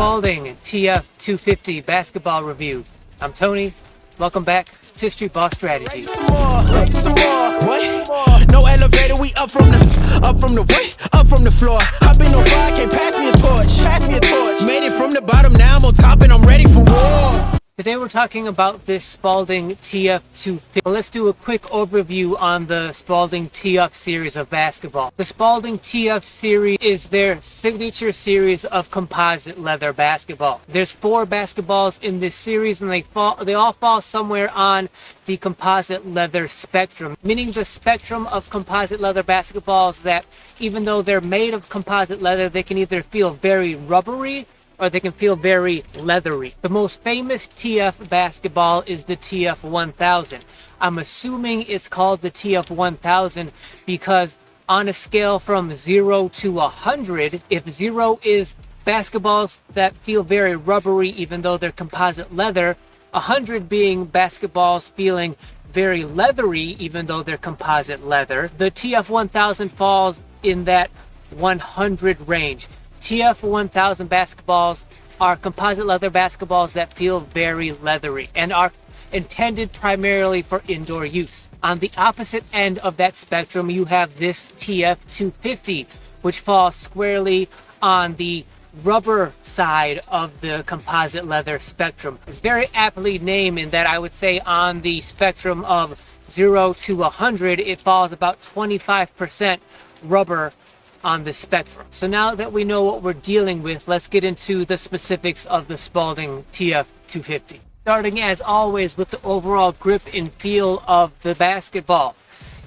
Spalding TF-250 basketball review. I'm Tony. Welcome back to Streetball Strategy. Some more. What? No elevator, we up from the floor. Hop in on fire, can't pass me a torch. Made it from the bottom, now I'm on top and I'm ready for war. Today we're talking about this Spalding TF-250. Let's do a quick overview on the Spalding TF series of basketball. The Spalding TF series is their signature series of composite leather basketball. There's 4 basketballs in this series and they all fall somewhere on the composite leather spectrum, meaning the spectrum of composite leather basketballs that even though they're made of composite leather, they can either feel very rubbery or they can feel very leathery. The most famous TF basketball is the TF-1000. I'm assuming it's called the TF-1000 because on a scale from 0 to 100, if 0 is basketballs that feel very rubbery even though they're composite leather, 100 being basketballs feeling very leathery even though they're composite leather, the TF-1000 falls in that 100 range. TF-1000 basketballs are composite leather basketballs that feel very leathery and are intended primarily for indoor use. On the opposite end of that spectrum, you have this TF-250, which falls squarely on the rubber side of the composite leather spectrum. It's very aptly named in that I would say on the spectrum of 0 to 100, it falls about 25% rubber on the spectrum. So now that we know what we're dealing with, let's get into the specifics of the Spalding TF-250. Starting as always with the overall grip and feel of the basketball.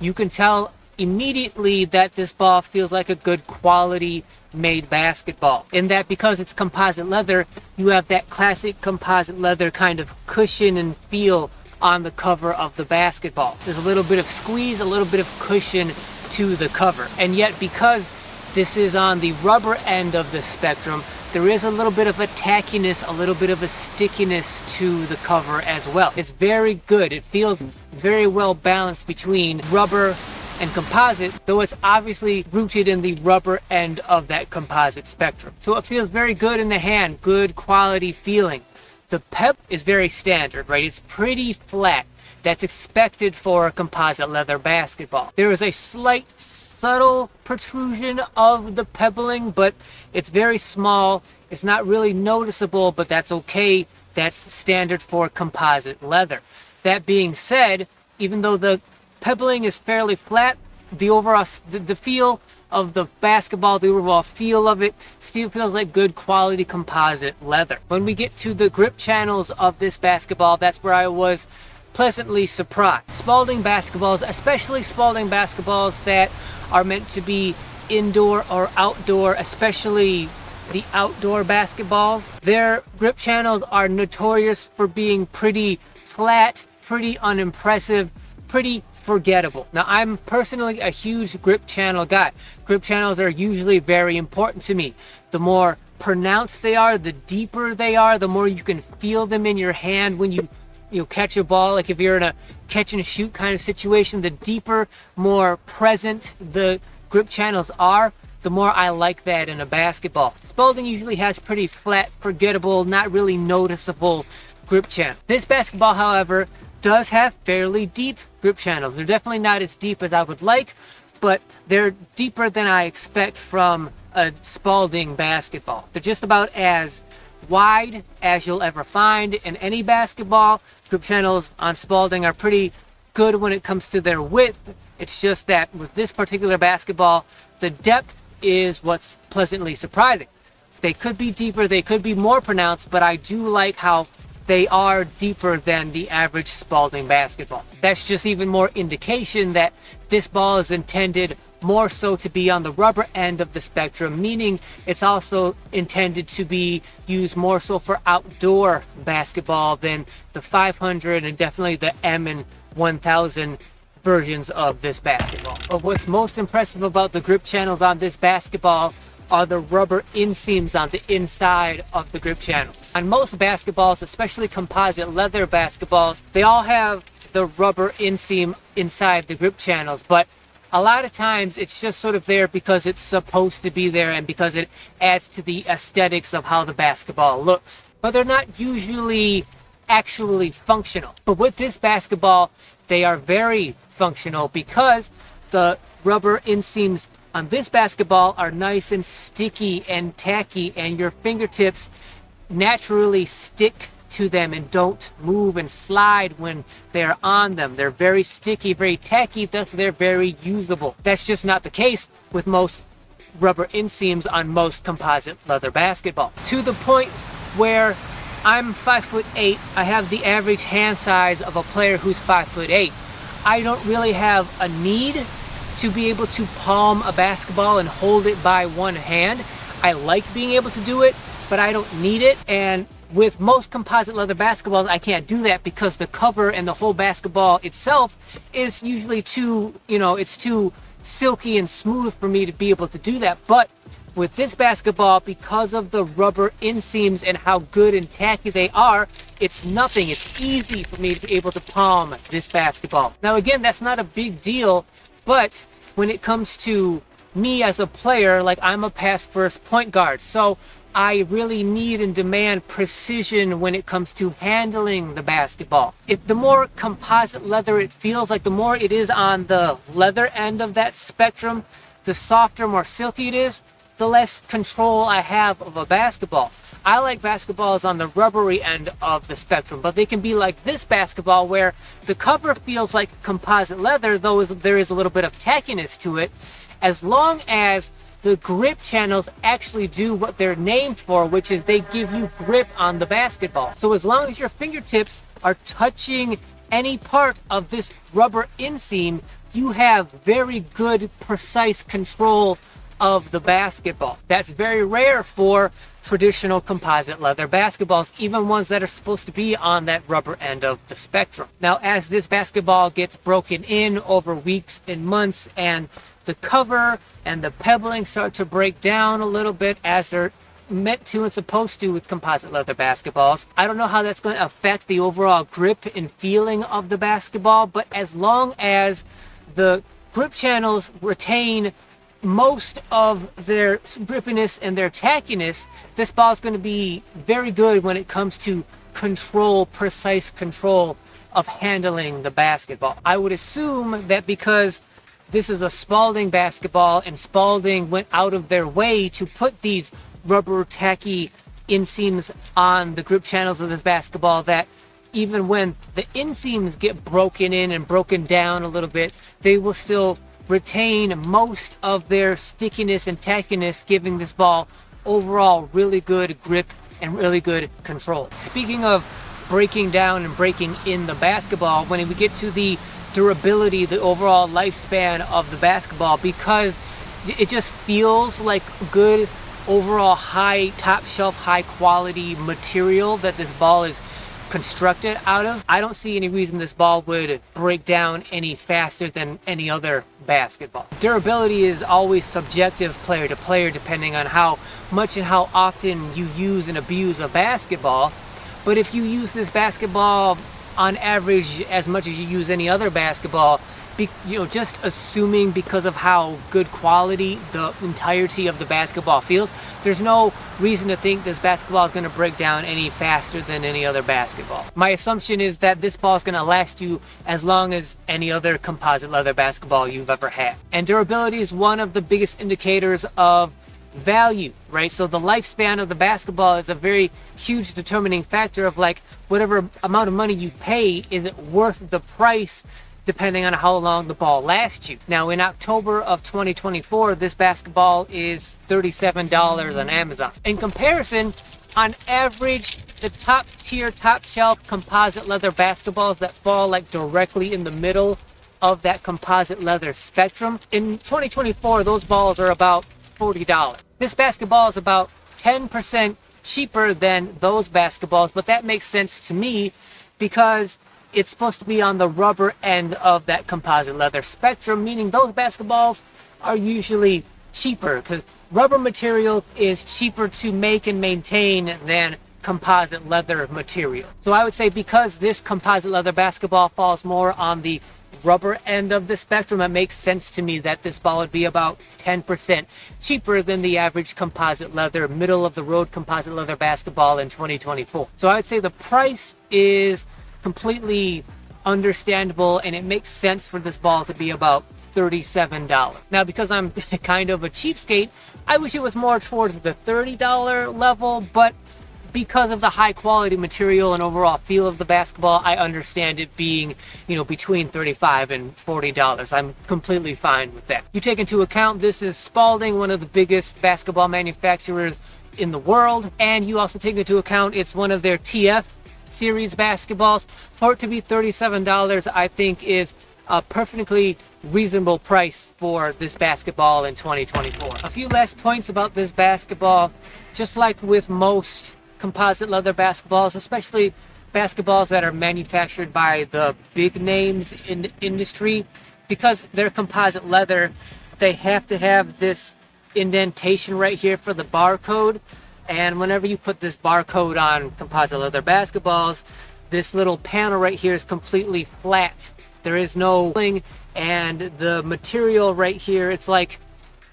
You can tell immediately that this ball feels like a good quality made basketball. In that because it's composite leather, you have that classic composite leather kind of cushion and feel on the cover of the basketball. There's a little bit of squeeze, a little bit of cushion to the cover. And yet because this is on the rubber end of the spectrum, there is a little bit of a tackiness, a little bit of a stickiness to the cover as well. It's very good. It feels very well balanced between rubber and composite, though it's obviously rooted in the rubber end of that composite spectrum. So it feels very good in the hand, good quality feeling. The pep is very standard, right? It's pretty flat. That's expected for a composite leather basketball. There is a slight subtle protrusion of the pebbling, but it's very small. It's not really noticeable, but that's okay. That's standard for composite leather. That being said, even though the pebbling is fairly flat, the overall the feel of the basketball, the overall feel of it still feels like good quality composite leather. When we get to the grip channels of this basketball, that's where I was pleasantly surprised. Spalding basketballs, especially Spalding basketballs that are meant to be indoor or outdoor, especially the outdoor basketballs, their grip channels are notorious for being pretty flat, pretty unimpressive, pretty forgettable. Now, I'm personally a huge grip channel guy. Grip channels are usually very important to me. The more pronounced they are, the deeper they are, the more you can feel them in your hand when you catch a ball. Like if you're in a catch and shoot kind of situation, the deeper, more present the grip channels are, the more I like that in a basketball. Spalding usually has pretty flat, forgettable, not really noticeable grip channel. This basketball, however, does have fairly deep grip channels. They're definitely not as deep as I would like, but they're deeper than I expect from a Spalding basketball. They're just about as wide as you'll ever find in any basketball. Grip channels on Spalding are pretty good when it comes to their width. It's just that with this particular basketball, the depth is what's pleasantly surprising. They could be deeper, they could be more pronounced, but I do like how they are deeper than the average Spalding basketball. That's just even more indication that this ball is intended more so to be on the rubber end of the spectrum, meaning it's also intended to be used more so for outdoor basketball than the 500 and definitely the M and 1000 versions of this basketball. But what's most impressive about the grip channels on this basketball are the rubber inseams on the inside of the grip channels. On most basketballs, especially composite leather basketballs, they all have the rubber inseam inside the grip channels, but A lot of times it's just sort of there because it's supposed to be there and because it adds to the aesthetics of how the basketball looks. But they're not usually actually functional. But with this basketball, they are very functional because the rubber inseams on this basketball are nice and sticky and tacky, and your fingertips naturally stick to them and don't move and slide when they're on them. They're very sticky, very tacky, thus they're very usable. That's just not the case with most rubber inseams on most composite leather basketball. To the point where I'm 5'8", I have the average hand size of a player who's 5'8". I don't really have a need to be able to palm a basketball and hold it by one hand. I like being able to do it, but I don't need it. And with most composite leather basketballs, I can't do that because the cover and the whole basketball itself is usually too, it's too silky and smooth for me to be able to do that. But with this basketball, because of the rubber inseams and how good and tacky they are, it's nothing. It's easy for me to be able to palm this basketball. Now again, that's not a big deal, but when it comes to me as a player, like I'm a pass first point guard, so I really need and demand precision when it comes to handling the basketball. If the more composite leather it feels like, the more it is on the leather end of that spectrum, the softer, more silky it is, the less control I have of a basketball. I like basketballs on the rubbery end of the spectrum, but they can be like this basketball where the cover feels like composite leather, though there is a little bit of tackiness to it, as long as the grip channels actually do what they're named for, which is they give you grip on the basketball. So as long as your fingertips are touching any part of this rubber inseam, you have very good, precise control of the basketball. That's very rare for traditional composite leather basketballs, even ones that are supposed to be on that rubber end of the spectrum. Now, as this basketball gets broken in over weeks and months, and the cover and the pebbling start to break down a little bit as they're meant to and supposed to with composite leather basketballs, I don't know how that's going to affect the overall grip and feeling of the basketball, but as long as the grip channels retain most of their grippiness and their tackiness, this ball is going to be very good when it comes to control, precise control of handling the basketball. I would assume that because this is a Spalding basketball and Spalding went out of their way to put these rubber tacky inseams on the grip channels of this basketball, that even when the inseams get broken in and broken down a little bit, they will still retain most of their stickiness and tackiness, giving this ball overall really good grip and really good control. Speaking of breaking down and breaking in the basketball, when we get to the durability, the overall lifespan of the basketball, because it just feels like good overall high top shelf, high quality material that this ball is constructed out of, I don't see any reason this ball would break down any faster than any other basketball. Durability is always subjective player to player, depending on how much and how often you use and abuse a basketball. But if you use this basketball on average as much as you use any other basketball, just assuming because of how good quality the entirety of the basketball feels, there's no reason to think this basketball is going to break down any faster than any other basketball. My assumption is that this ball is going to last you as long as any other composite leather basketball you've ever had. And durability is one of the biggest indicators of value, right? So the lifespan of the basketball is a very huge determining factor of like whatever amount of money you pay, is it worth the price depending on how long the ball lasts you. Now in October of 2024, this basketball is $37 on Amazon. In comparison, on average, the top tier, top shelf composite leather basketballs that fall like directly in the middle of that composite leather spectrum, in 2024, those balls are about $40. This basketball is about 10% cheaper than those basketballs, but that makes sense to me because it's supposed to be on the rubber end of that composite leather spectrum, meaning those basketballs are usually cheaper because rubber material is cheaper to make and maintain than composite leather material. So I would say because this composite leather basketball falls more on the rubber end of the spectrum, it makes sense to me that this ball would be about 10% cheaper than the average composite leather, middle of the road composite leather basketball in 2024. So I'd say the price is completely understandable, and it makes sense for this ball to be about $37. Now, because I'm kind of a cheapskate, I wish it was more towards the $30 level, but because of the high quality material and overall feel of the basketball, I understand it being, between $35 and $40. I'm completely fine with that. You take into account this is Spalding, one of the biggest basketball manufacturers in the world, and you also take into account it's one of their TF series basketballs. For it to be $37, I think is a perfectly reasonable price for this basketball in 2024. A few last points about this basketball. Just like with most composite leather basketballs, especially basketballs that are manufactured by the big names in the industry, because they're composite leather, they have to have this indentation right here for the barcode. And whenever you put this barcode on composite leather basketballs, this little panel right here is completely flat. There is no thing, and the material right here, it's like,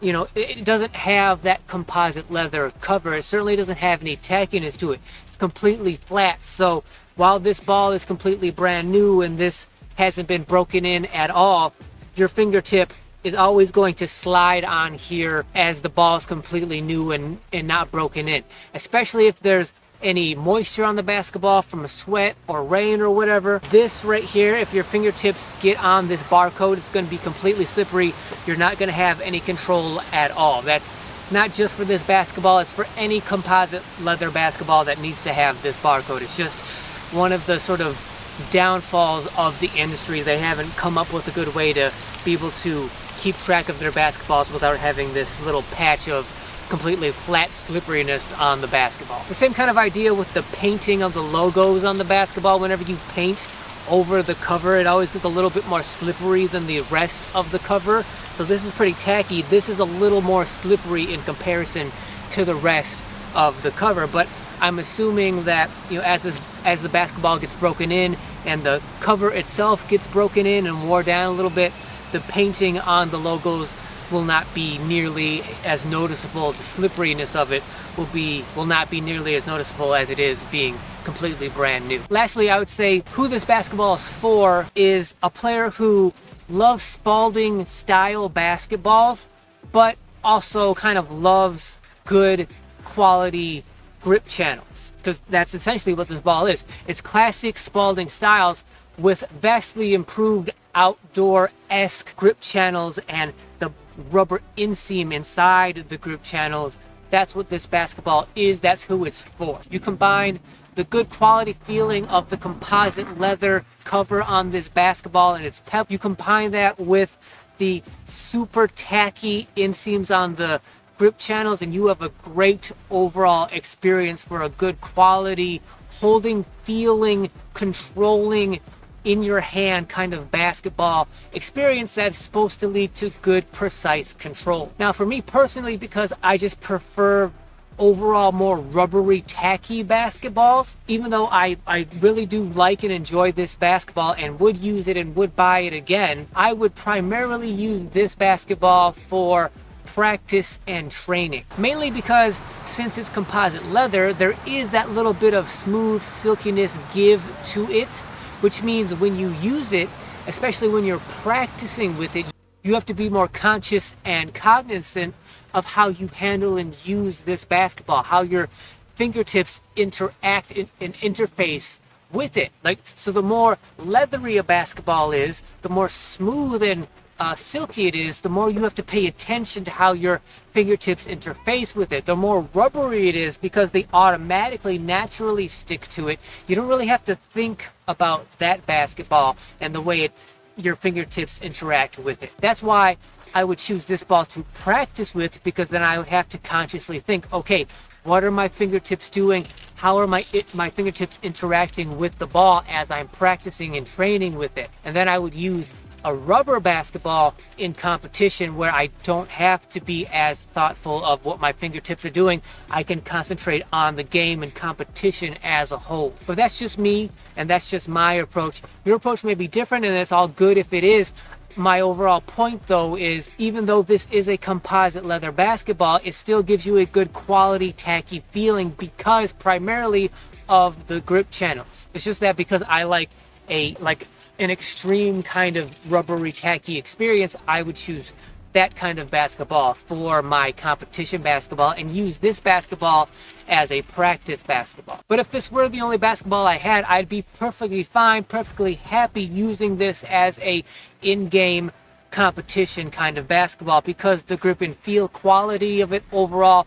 it doesn't have that composite leather cover. It certainly doesn't have any tackiness to it. It's completely flat. So while this ball is completely brand new and this hasn't been broken in at all, your fingertip is always going to slide on here as the ball is completely new and not broken in. Especially if there's any moisture on the basketball from a sweat or rain or whatever. This right here, if your fingertips get on this barcode, it's going to be completely slippery. You're not going to have any control at all. That's not just for this basketball, it's for any composite leather basketball that needs to have this barcode. It's just one of the sort of downfalls of the industry. They haven't come up with a good way to be able to keep track of their basketballs without having this little patch of completely flat slipperiness on the basketball. The same kind of idea with the painting of the logos on the basketball. Whenever you paint over the cover, it always gets a little bit more slippery than the rest of the cover. So this is pretty tacky. This is a little more slippery in comparison to the rest of the cover, but I'm assuming that as the basketball gets broken in and the cover itself gets broken in and wore down a little bit, the painting on the logos will not be nearly as noticeable. The slipperiness of it will not be nearly as noticeable as it is being completely brand new. Lastly, I would say who this basketball is for is a player who loves Spalding style basketballs, but also kind of loves good quality grip channels, because that's essentially what this ball is. It's classic Spalding styles with vastly improved outdoor-esque grip channels and the rubber inseam inside the grip channels. That's what this basketball is. That's who it's for. You combine the good quality feeling of the composite leather cover on this basketball and its pep. You combine that with the super tacky inseams on the grip channels, and you have a great overall experience for a good quality holding, feeling, controlling in your hand kind of basketball experience that's supposed to lead to good precise control. Now for me personally, because I just prefer overall more rubbery tacky basketballs, even though I really do like and enjoy this basketball and would use it and would buy it again, I would primarily use this basketball for practice and training, mainly because since it's composite leather, there is that little bit of smooth silkiness give to it, which means when you use it, especially when you're practicing with it, you have to be more conscious and cognizant of how you handle and use this basketball, how your fingertips interact and interface with it. So the more leathery a basketball is, the more smooth and silky it is, the more you have to pay attention to how your fingertips interface with it. The more rubbery it is, because they automatically naturally stick to it, you don't really have to think about that basketball and the way your fingertips interact with it. That's why I would choose this ball to practice with, because then I would have to consciously think, okay, what are my fingertips doing? How are my fingertips interacting with the ball as I'm practicing and training with it? And then I would use a rubber basketball in competition where I don't have to be as thoughtful of what my fingertips are doing. I can concentrate on the game and competition as a whole. But that's just me, and that's just my approach. Your approach may be different, and it's all good if it is. My overall point though is, even though this is a composite leather basketball, it still gives you a good quality tacky feeling because primarily of the grip channels. It's just that because I like an extreme kind of rubbery tacky experience, I would choose that kind of basketball for my competition basketball and use this basketball as a practice basketball. But if this were the only basketball I had, I'd be perfectly fine, perfectly happy using this as a in-game competition kind of basketball because the grip and feel quality of it overall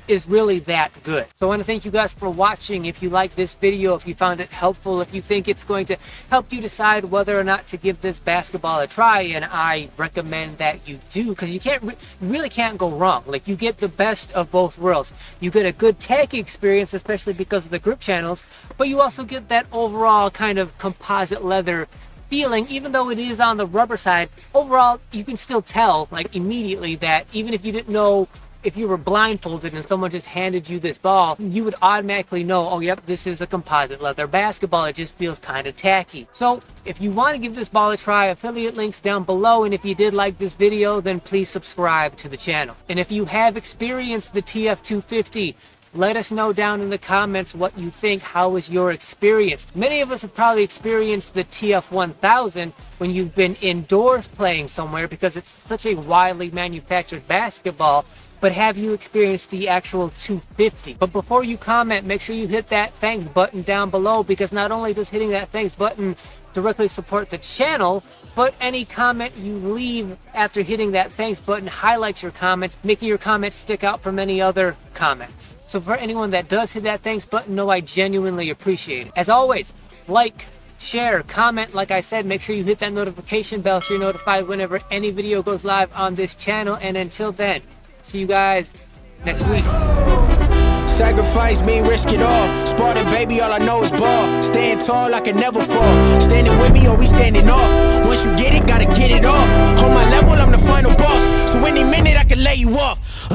is really that good. So I want to thank you guys for watching. If you like this video, if you found it helpful, if you think it's going to help you decide whether or not to give this basketball a try, and I recommend that you do, because you really can't go wrong. Like, you get the best of both worlds. You get a good tacky experience, especially because of the grip channels, but you also get that overall kind of composite leather feeling. Even though it is on the rubber side, overall you can still tell like immediately that even if you didn't know, if you were blindfolded and someone just handed you this ball, you would automatically know, oh yep, this is a composite leather basketball. It just feels kind of tacky. So if you want to give this ball a try, affiliate links down below, and if you did like this video, then please subscribe to the channel. And if you have experienced the TF-250, let us know down in the comments what you think. How was your experience? Many of us have probably experienced the TF-1000 when you've been indoors playing somewhere because it's such a widely manufactured basketball. But have you experienced the actual 250? But before you comment, make sure you hit that thanks button down below, because not only does hitting that thanks button directly support the channel, but any comment you leave after hitting that thanks button highlights your comments, making your comments stick out from any other comments. So for anyone that does hit that thanks button, know I genuinely appreciate it. As always, like, share, comment, like I said, make sure you hit that notification bell so you're notified whenever any video goes live on this channel. And until then, see you guys next week. Sacrifice mean risk it all. Spalding, baby, all I know is ball. Stand tall, I can never fall. Standing with me or we standing off. Once you get it, gotta get it off. On my level, I'm the final boss. So any minute I can lay you off.